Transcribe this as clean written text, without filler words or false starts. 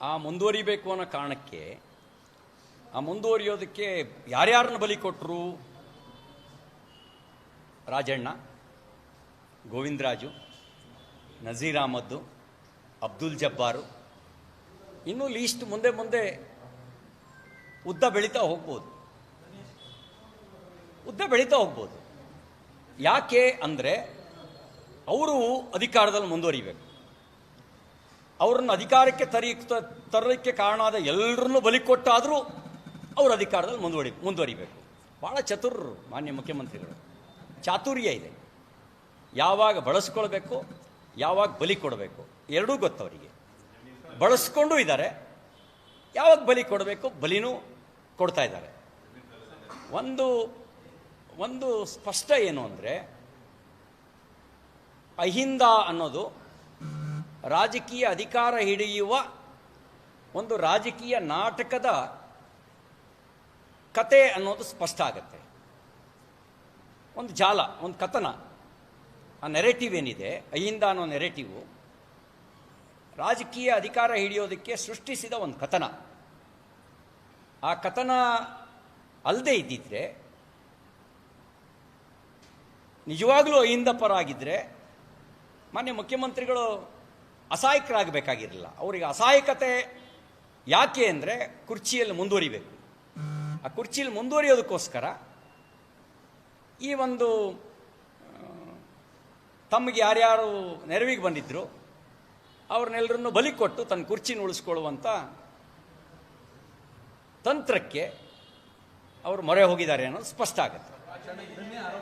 ಆ ಮುಂದುವರಿಬೇಕು ಅನ್ನೋ ಕಾರಣಕ್ಕೆ ಆ ಮುಂದುವರಿಯೋದಕ್ಕೆ ಯಾರ್ಯಾರನ್ನ ಬಲಿ ಕೊಟ್ಟರು? ರಾಜಣ್ಣ, ಗೋವಿಂದರಾಜು, ನಜೀರ್ ಅಹಮದ್ದು, ಅಬ್ದುಲ್ ಜಬ್ಬಾರು, ಇನ್ನೂ ಲೀಸ್ಟ್ ಮುಂದೆ ಮುಂದೆ ಉದ್ದ ಬೆಳೀತಾ ಹೋಗ್ಬೋದು. ಯಾಕೆ ಅಂದರೆ ಅವರು ಅಧಿಕಾರದಲ್ಲಿ ಮುಂದುವರಿಬೇಕು. ಅವ್ರನ್ನ ಅಧಿಕಾರಕ್ಕೆ ತರಲಿಕ್ಕೆ ಕಾರಣ ಆದ ಎಲ್ಲರನ್ನೂ ಬಲಿ ಕೊಟ್ಟಾದರೂ ಅವರು ಅಧಿಕಾರದಲ್ಲಿ ಮುಂದುವರಿಬೇಕು. ಭಾಳ ಚತುರರು ಮಾನ್ಯ ಮುಖ್ಯಮಂತ್ರಿಗಳು. ಚಾತುರ್ಯ ಇದೆ. ಯಾವಾಗ ಬಳಸ್ಕೊಳ್ಬೇಕು, ಯಾವಾಗ ಬಲಿ ಕೊಡಬೇಕು ಎರಡೂ ಗೊತ್ತವರಿಗೆ. ಬಳಸ್ಕೊಂಡು ಇದ್ದಾರೆ, ಯಾವಾಗ ಬಲಿ ಕೊಡಬೇಕು ಬಲಿನೂ ಕೊಡ್ತಾ ಇದ್ದಾರೆ. ಒಂದು ಸ್ಪಷ್ಟ ಏನು ಅಂದರೆ, ಅಹಿಂದ ಅನ್ನೋದು ರಾಜಕೀಯ ಅಧಿಕಾರ ಹಿಡಿಯುವ ಒಂದು ರಾಜಕೀಯ ನಾಟಕದ ಕತೆ ಅನ್ನೋದು ಸ್ಪಷ್ಟ ಆಗುತ್ತೆ. ಒಂದು ಜಾಲ, ಒಂದು ಕಥನ, ಆ ನೆರೆಟಿವ್ ಏನಿದೆ, ಅಹಿಂದ ಅನ್ನೋ ನೆರೆಟಿವು ರಾಜಕೀಯ ಅಧಿಕಾರ ಹಿಡಿಯೋದಕ್ಕೆ ಸೃಷ್ಟಿಸಿದ ಒಂದು ಕಥನ. ಆ ಕಥನ ಅಲ್ಲದೆ ಇದ್ದಿದ್ರೆ, ನಿಜವಾಗಲೂ ಅಹಿಂದ ಪರ ಆಗಿದ್ದರೆ ಮಾನ್ಯ ಮುಖ್ಯಮಂತ್ರಿಗಳು ಅಸಹಾಯಕರಾಗಬೇಕಾಗಿರಲಿಲ್ಲ. ಅವರಿಗೆ ಅಸಹಾಯಕತೆ ಯಾಕೆ ಅಂದರೆ ಕುರ್ಚಿಯಲ್ಲಿ ಮುಂದುವರಿಬೇಕು. ಆ ಕುರ್ಚಿಯಲ್ಲಿ ಮುಂದುವರಿಯೋದಕ್ಕೋಸ್ಕರ ಈ ಒಂದು ತಮಗೆ ಯಾರ್ಯಾರು ನೆರವಿಗೆ ಬಂದಿದ್ರು ಅವ್ರನ್ನೆಲ್ಲರನ್ನು ಬಲಿ ಕೊಟ್ಟು ತನ್ನ ಕುರ್ಚಿನ ಉಳಿಸ್ಕೊಳ್ಳುವಂಥ ತಂತ್ರಕ್ಕೆ ಅವರು ಮೊರೆ ಹೋಗಿದ್ದಾರೆ ಅನ್ನೋದು ಸ್ಪಷ್ಟ ಆಗುತ್ತೆ.